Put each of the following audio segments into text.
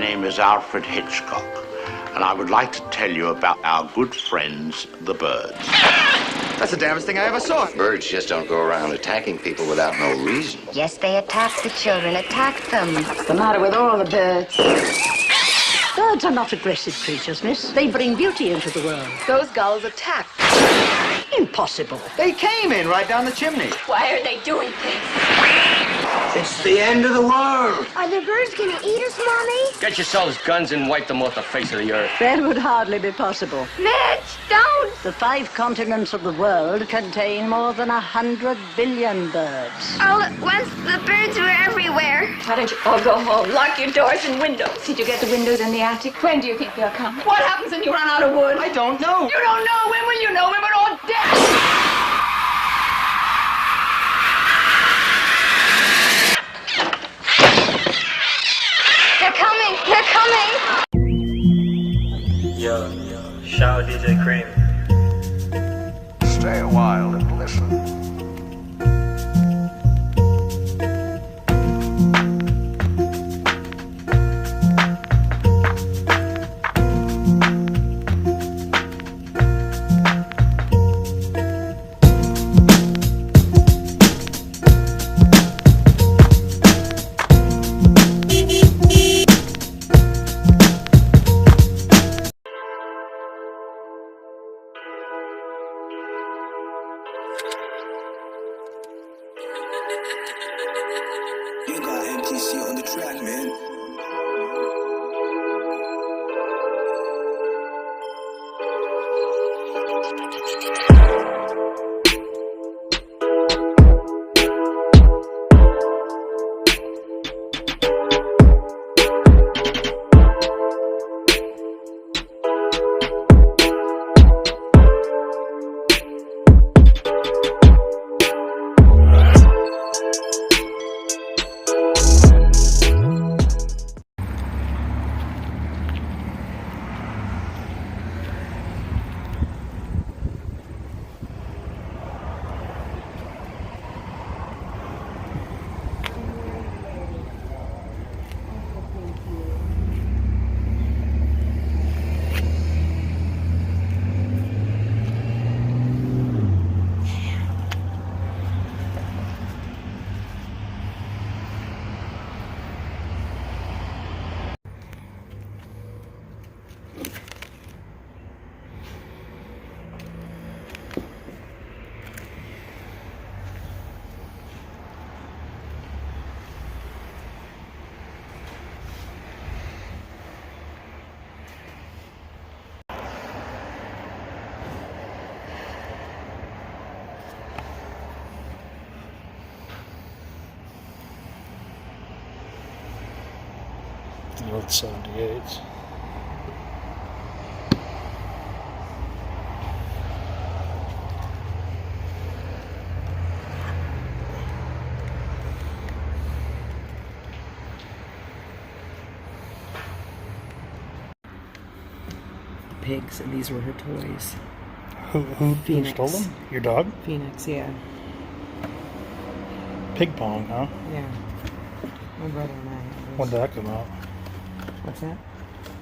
name is Alfred Hitchcock, and I would like to tell you about our good friends, the birds. That's the damnedest thing I ever saw. Birds just don't go around attacking people without no reason. Yes, they attacked the children, attacked them. What's the matter with all the birds? Birds are not aggressive creatures, miss. They bring beauty into the world. Those gulls attacked. Impossible. They came in right down the chimney. Why are they doing things? It's the end of the world. Are the birds gonna eat us, Mommy? Get yourselves guns and wipe them off the face of the earth. That would hardly be possible. Mitch, don't! The 5 continents of the world contain more than 100 billion birds. All at once, the birds were everywhere. Why don't you all go home? Lock your doors and windows. Did you get the windows in the attic? When do you think they'll come? What happens when you run out of wood? I don't know. You don't know. When will you know? When we're all dead. They're coming! Yo, shout out DJ Cream. Stay a while and listen. You got MTC on the track, man. With 78s. Pigs, and these were her toys. Who stole them? Your dog? Phoenix, yeah. Pig pong, huh? Yeah. My brother and I. When did that come out? What's that?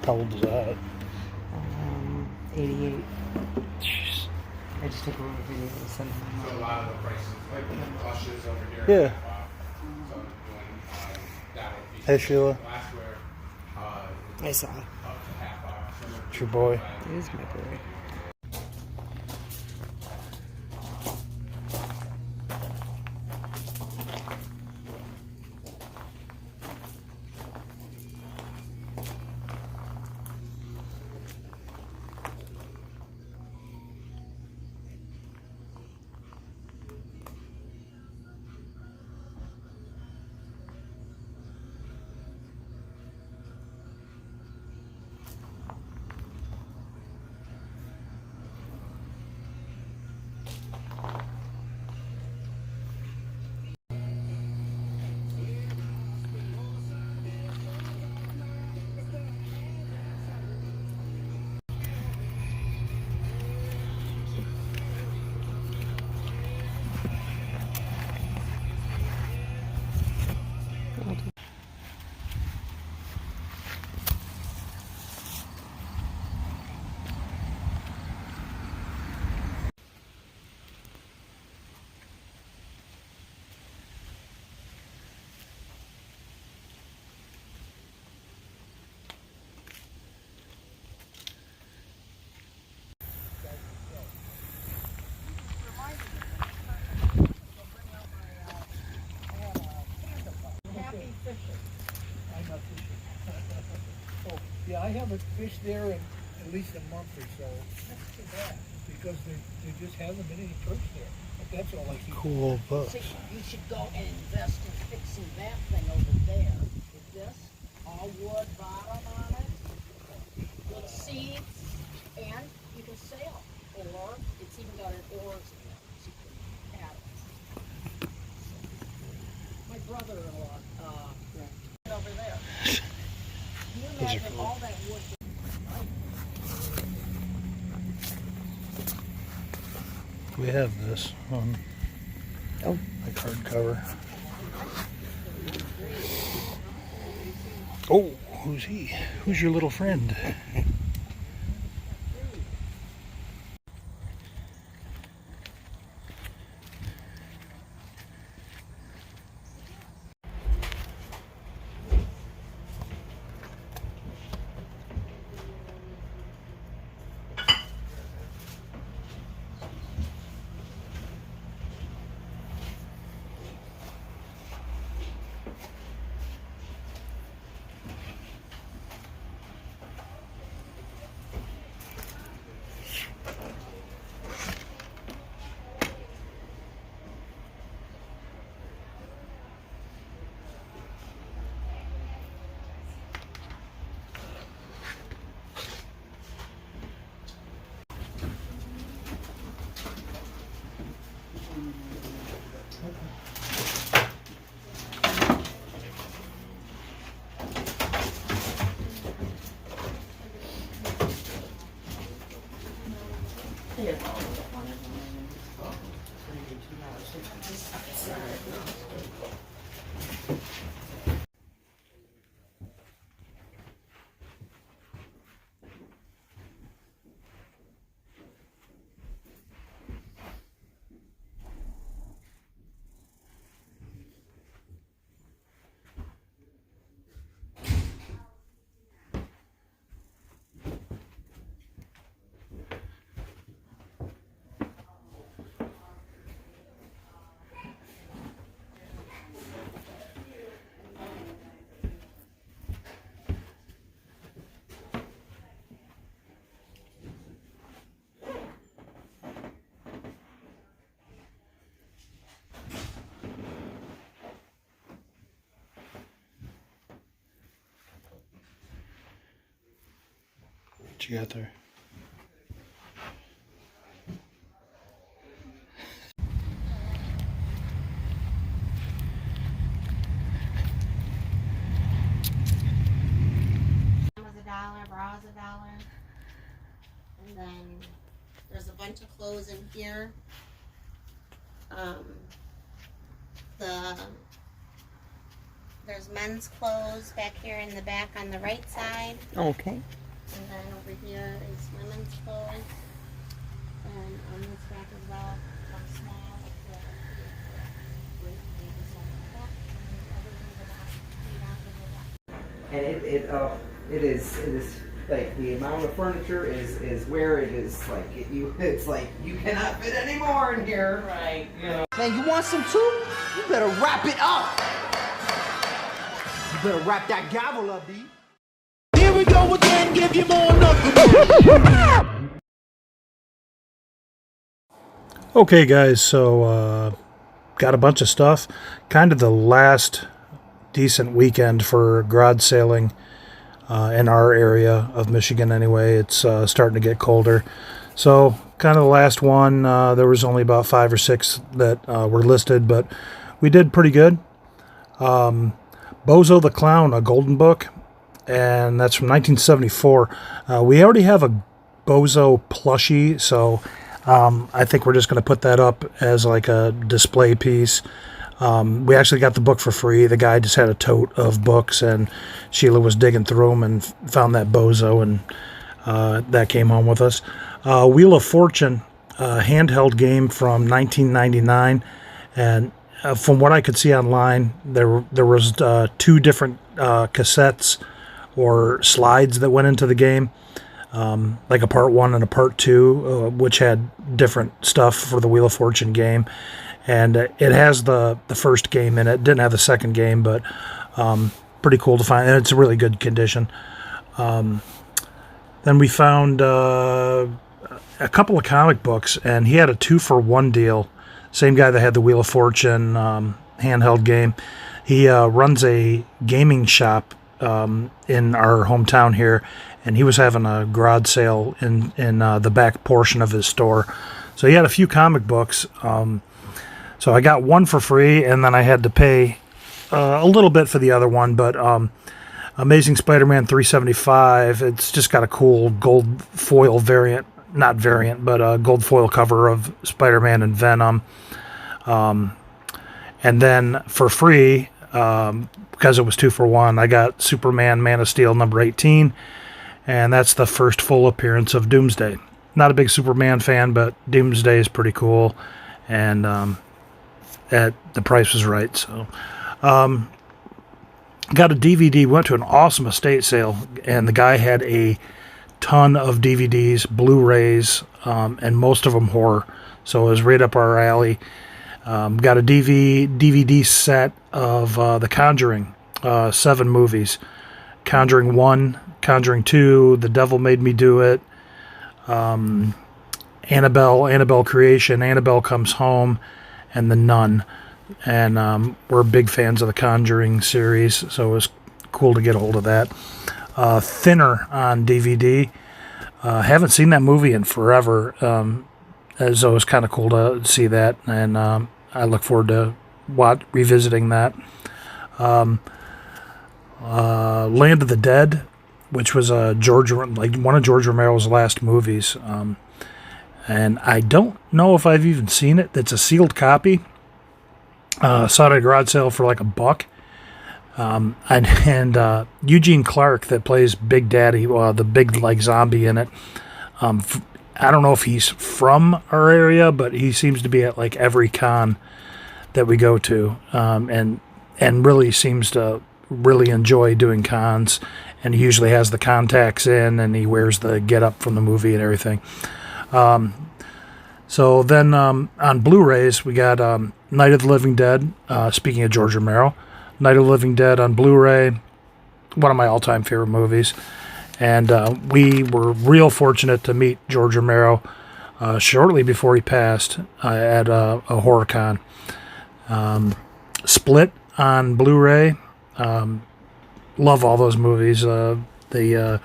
How old is that? 88. Jeez. I just took a little video and sent them. So a lot of the prices, like the blushes over Yeah. here. Hey, Sheila. I saw. It's your boy. It is my boy. haven't fished there in at least a month or so. That's too bad, because there just hasn't been any perch there. But that's all I keep. Cool book. See, you should go and invest in fixing that thing over there. With this, all wood bottom on it, with seeds, and you can sail. Or, it's even got an oars in it, so you can paddle. My brother-in-law, over there. Can you imagine all that wood? We have this on like hardcover. Oh, who's he? Who's your little friend? What you got there? Was $1, bras $1, and then there's a bunch of clothes in here. There's men's clothes back here in the back on the right side. Okay. And then over here is women's clothes. And on this back as well, from small to great babies on the back. And it is like the amount of furniture is where it is like it's like you cannot fit any more in here. Right. You know. Man, you want some too? You better wrap it up. You better wrap that gavel up, B. Here we go again, give you more knuckles. Okay guys, so got a bunch of stuff. Kind of the last decent weekend for garage sailing in our area of Michigan anyway. It's starting to get colder. So kind of the last one, there was only about 5 or 6 that were listed, but we did pretty good. Bozo the Clown, a golden book, and that's from 1974. We already have a Bozo plushie, so I think we're just going to put that up as like a display piece. We actually got the book for free. The guy just had a tote of books, and Sheila was digging through them and found that Bozo, and that came home with us. Wheel of Fortune, handheld game from 1999, and from what I could see online, there was 2 different cassettes or slides that went into the game, like a part 1 and a part 2, which had different stuff for the Wheel of Fortune game. And it has the first game in it. Didn't have the second game, but pretty cool to find. And it's a really good condition. Then we found a couple of comic books, and he had a 2-for-1 deal. Same guy that had the Wheel of Fortune handheld game. He runs a gaming shop in our hometown here, and he was having a garage sale in the back portion of his store. So he had a few comic books. So I got one for free, and then I had to pay a little bit for the other one, but Amazing Spider-Man 375, it's just got a cool gold foil variant, not variant, but a gold foil cover of Spider-Man and Venom. And then for free, because it was 2-for-1, I got Superman Man of Steel number 18, and that's the first full appearance of Doomsday. Not a big Superman fan, but Doomsday is pretty cool, and the price was right, so... got a DVD, went to an awesome estate sale, and the guy had a ton of DVDs, Blu-rays, and most of them horror, so it was right up our alley. Got a DVD set of The Conjuring, 7 movies. Conjuring 1, Conjuring 2, The Devil Made Me Do It, Annabelle Creation, Annabelle Comes Home, and The Nun. And we're big fans of the Conjuring series, so it was cool to get a hold of that. Thinner on DVD. Haven't seen that movie in forever, so it was kind of cool to see that, and I look forward to revisiting that. Land of the Dead, which was one of George Romero's last movies, and I don't know if I've even seen it. It's a sealed copy. Saw it at a garage sale for like $1. And Eugene Clark, that plays Big Daddy, the big like zombie in it. I don't know if he's from our area, but he seems to be at like every con that we go to, and really seems to really enjoy doing cons. And he usually has the contacts in, and he wears the get-up from the movie and everything. So then on Blu-rays, we got Night of the Living Dead, speaking of George Romero. Night of the Living Dead on Blu-ray, one of my all-time favorite movies. And we were real fortunate to meet George Romero shortly before he passed at a horror con. Split on Blu-ray. Love all those movies. Glass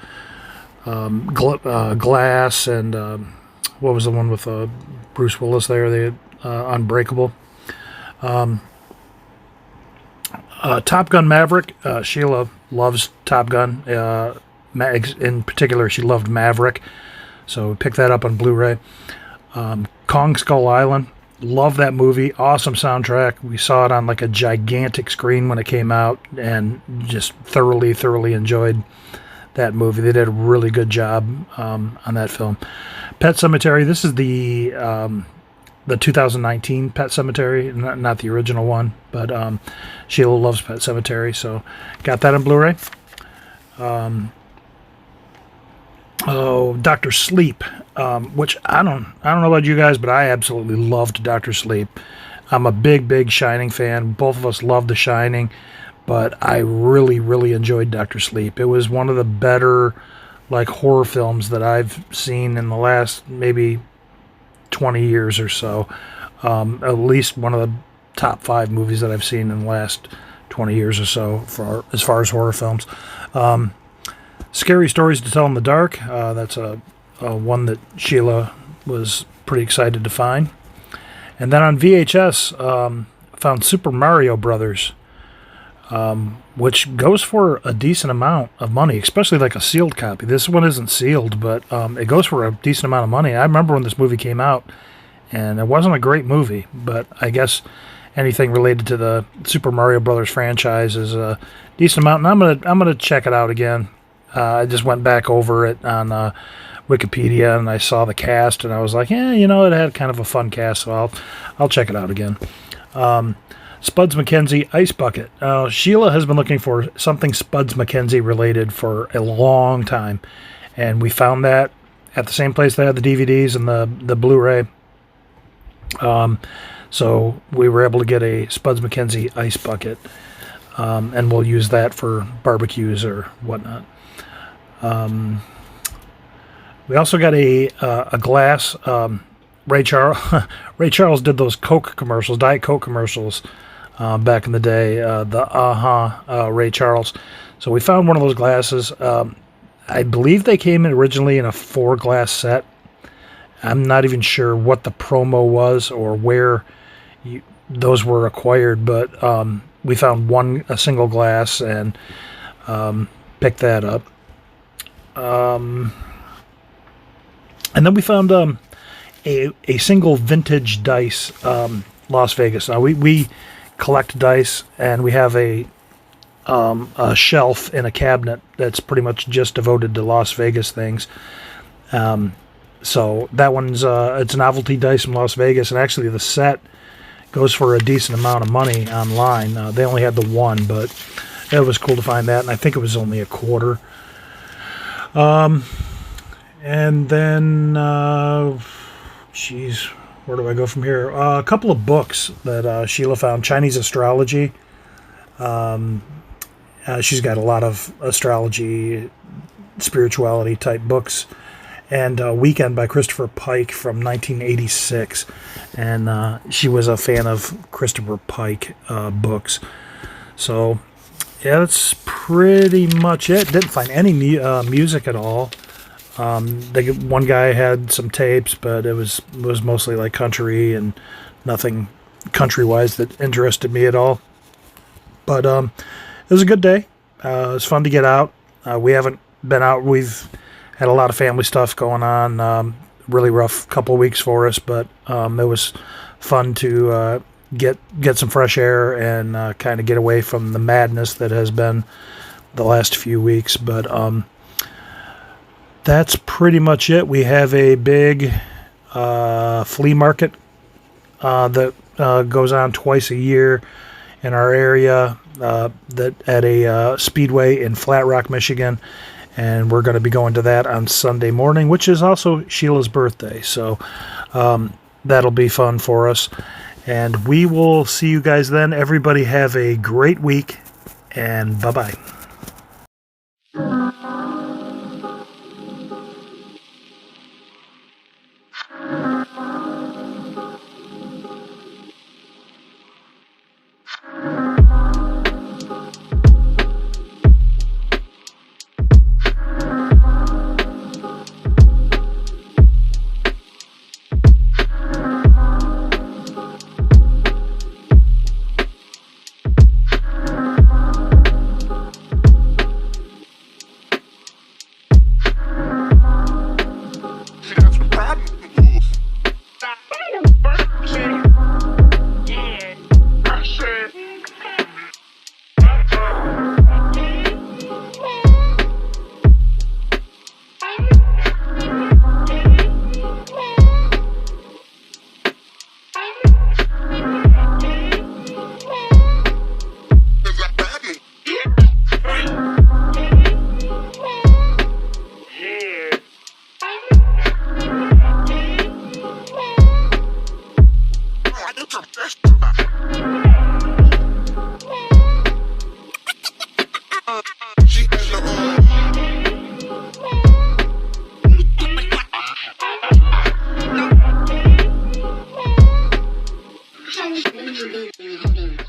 and... what was the one with Bruce Willis there? The Unbreakable. Top Gun Maverick. Sheila loves Top Gun. In particular, she loved Maverick. So we picked that up on Blu-ray. Kong Skull Island. Love that movie. Awesome soundtrack. We saw it on like a gigantic screen when it came out, and just thoroughly enjoyed that movie. They did a really good job on that film. Pet Sematary. This is the 2019 Pet Sematary, not the original one, but Sheila loves Pet Sematary, so got that on Blu-ray. Dr. Sleep, which I don't know about you guys, but I absolutely loved Dr. Sleep. I'm a big Shining fan. Both of us love The Shining, but I really enjoyed Dr. Sleep. It was one of the better like horror films that I've seen in the last maybe 20 years or so. At least one of the top 5 movies that I've seen in the last 20 years or so as far as horror films. Scary Stories to Tell in the Dark. That's a one that Sheila was pretty excited to find. And then on VHS, found Super Mario Brothers, which goes for a decent amount of money, especially like a sealed copy. This one isn't sealed, but it goes for a decent amount of money. I remember when this movie came out, and it wasn't a great movie, but I guess anything related to the Super Mario Brothers franchise is a decent amount. And I'm gonna check it out again. I just went back over it on Wikipedia, and I saw the cast, and I was like, yeah, it had kind of a fun cast, so I'll check it out again. Spuds MacKenzie Ice Bucket. Sheila has been looking for something Spuds MacKenzie related for a long time, and we found that at the same place they had the DVDs and the Blu-ray. So we were able to get a Spuds MacKenzie Ice Bucket, and we'll use that for barbecues or whatnot. We also got a glass. Ray Charles did those Coke commercials, Diet Coke commercials, back in the day. The Ray Charles. So we found one of those glasses. I believe they came in originally in a 4-glass set. I'm not even sure what the promo was or where those were acquired, but we found a single glass and picked that up. And then we found a single vintage dice, Las Vegas. Now we collect dice, and we have a shelf in a cabinet that's pretty much just devoted to Las Vegas things. So that one's it's novelty dice from Las Vegas, and actually the set goes for a decent amount of money online. They only had the one, but it was cool to find that, and I think it was only $0.25. And then, where do I go from here? A couple of books that Sheila found. Chinese astrology. She's got a lot of astrology, spirituality type books. And Weekend by Christopher Pike from 1986. And she was a fan of Christopher Pike books. So, yeah, that's pretty much it. Didn't find any music at all. One guy had some tapes, but it was mostly like country and nothing country-wise that interested me at all. But it was a good day. It was fun to get out. We haven't been out. We've had a lot of family stuff going on. Really rough couple of weeks for us, but it was fun to get some fresh air and kind of get away from the madness that has been the last few weeks. But that's pretty much it. We have a big flea market that goes on twice a year in our area, that at a speedway in Flat Rock, Michigan. And we're going to be going to that on Sunday morning, which is also Sheila's birthday. So that'll be fun for us. And we will see you guys then. Everybody have a great week, and bye-bye. Thank you.